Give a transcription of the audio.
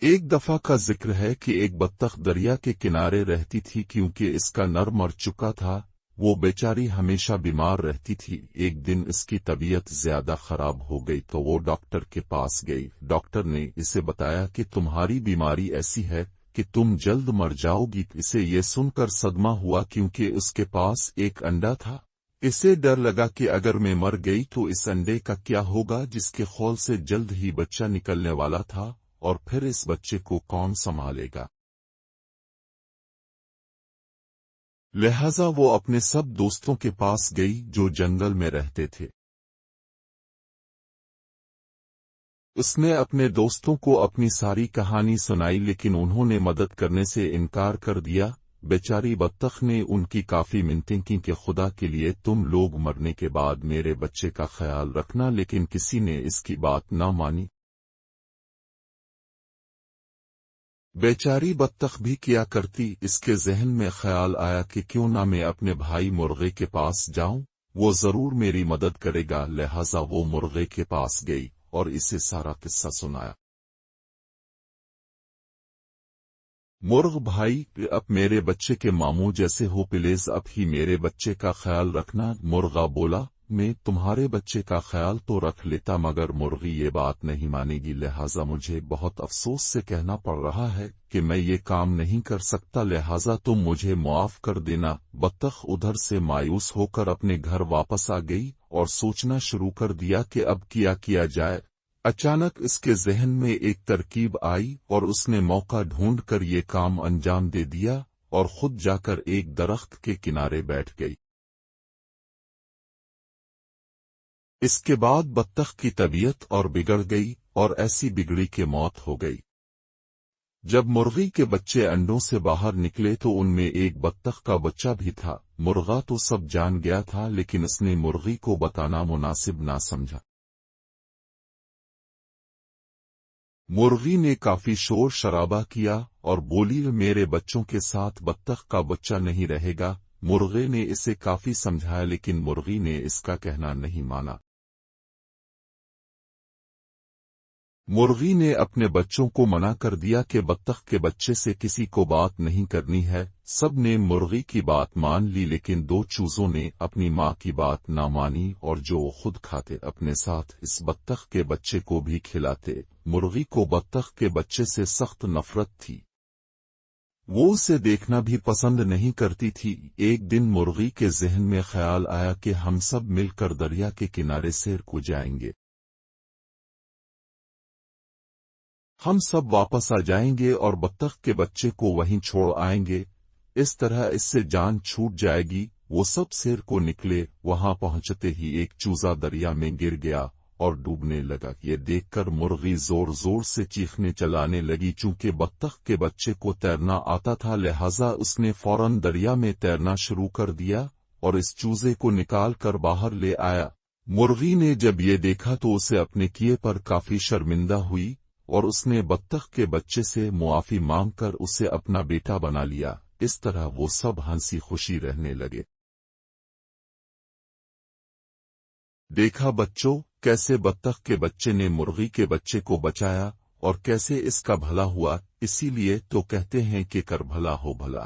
ایک دفعہ کا ذکر ہے کہ ایک بطخ دریا کے کنارے رہتی تھی کیونکہ اس کا نر مر چکا تھا۔ وہ بیچاری ہمیشہ بیمار رہتی تھی۔ ایک دن اس کی طبیعت زیادہ خراب ہو گئی تو وہ ڈاکٹر کے پاس گئی۔ ڈاکٹر نے اسے بتایا کہ تمہاری بیماری ایسی ہے کہ تم جلد مر جاؤ گی۔ اسے یہ سن کر صدمہ ہوا کیونکہ اس کے پاس ایک انڈا تھا۔ اسے ڈر لگا کہ اگر میں مر گئی تو اس انڈے کا کیا ہوگا جس کے خول سے جلد ہی بچہ نکلنے والا تھا، اور پھر اس بچے کو کون سنبھالے گا؟ لہذا وہ اپنے سب دوستوں کے پاس گئی جو جنگل میں رہتے تھے۔ اس نے اپنے دوستوں کو اپنی ساری کہانی سنائی لیکن انہوں نے مدد کرنے سے انکار کر دیا۔ بیچاری بطخ نے ان کی کافی منتیں کی کہ خدا کے لیے تم لوگ مرنے کے بعد میرے بچے کا خیال رکھنا، لیکن کسی نے اس کی بات نہ مانی۔ بیچاری بطخ بھی کیا کرتی، اس کے ذہن میں خیال آیا کہ کیوں نہ میں اپنے بھائی مرغے کے پاس جاؤں، وہ ضرور میری مدد کرے گا۔ لہذا وہ مرغے کے پاس گئی اور اسے سارا قصہ سنایا۔ مرغ بھائی، اب میرے بچے کے ماموں جیسے ہو، پلیز اب ہی میرے بچے کا خیال رکھنا۔ مرغا بولا، میں تمہارے بچے کا خیال تو رکھ لیتا مگر مرغی یہ بات نہیں مانے گی، لہذا مجھے بہت افسوس سے کہنا پڑ رہا ہے کہ میں یہ کام نہیں کر سکتا، لہذا تم مجھے معاف کر دینا۔ بطخ ادھر سے مایوس ہو کر اپنے گھر واپس آ گئی اور سوچنا شروع کر دیا کہ اب کیا جائے۔ اچانک اس کے ذہن میں ایک ترکیب آئی اور اس نے موقع ڈھونڈ کر یہ کام انجام دے دیا اور خود جا کر ایک درخت کے کنارے بیٹھ گئی۔ اس کے بعد بطخ کی طبیعت اور بگڑ گئی اور ایسی بگڑی کہ موت ہو گئی۔ جب مرغی کے بچے انڈوں سے باہر نکلے تو ان میں ایک بطخ کا بچہ بھی تھا۔ مرغا تو سب جان گیا تھا لیکن اس نے مرغی کو بتانا مناسب نہ سمجھا۔ مرغی نے کافی شور شرابہ کیا اور بولی، میرے بچوں کے ساتھ بطخ کا بچہ نہیں رہے گا۔ مرغے نے اسے کافی سمجھایا لیکن مرغی نے اس کا کہنا نہیں مانا۔ مرغی نے اپنے بچوں کو منع کر دیا کہ بطخ کے بچے سے کسی کو بات نہیں کرنی ہے۔ سب نے مرغی کی بات مان لی لیکن دو چوزوں نے اپنی ماں کی بات نہ مانی اور جو وہ خود کھاتے اپنے ساتھ اس بطخ کے بچے کو بھی کھلاتے۔ مرغی کو بطخ کے بچے سے سخت نفرت تھی، وہ اسے دیکھنا بھی پسند نہیں کرتی تھی۔ ایک دن مرغی کے ذہن میں خیال آیا کہ ہم سب مل کر دریا کے کنارے سیر کو جائیں گے، ہم سب واپس آ جائیں گے اور بطخ کے بچے کو وہیں چھوڑ آئیں گے، اس طرح اس سے جان چھوٹ جائے گی۔ وہ سب سیر کو نکلے، وہاں پہنچتے ہی ایک چوزا دریا میں گر گیا اور ڈوبنے لگا۔ یہ دیکھ کر مرغی زور زور سے چیخنے چلانے لگی۔ چونکہ بطخ کے بچے کو تیرنا آتا تھا لہذا اس نے فوراً دریا میں تیرنا شروع کر دیا اور اس چوزے کو نکال کر باہر لے آیا۔ مرغی نے جب یہ دیکھا تو اسے اپنے کیے پر کافی شرمندہ ہوئی اور اس نے بطخ کے بچے سے معافی مانگ کر اسے اپنا بیٹا بنا لیا۔ اس طرح وہ سب ہنسی خوشی رہنے لگے۔ دیکھا بچوں، کیسے بطخ کے بچے نے مرغی کے بچے کو بچایا اور کیسے اس کا بھلا ہوا، اسی لیے تو کہتے ہیں کہ کر بھلا ہو بھلا۔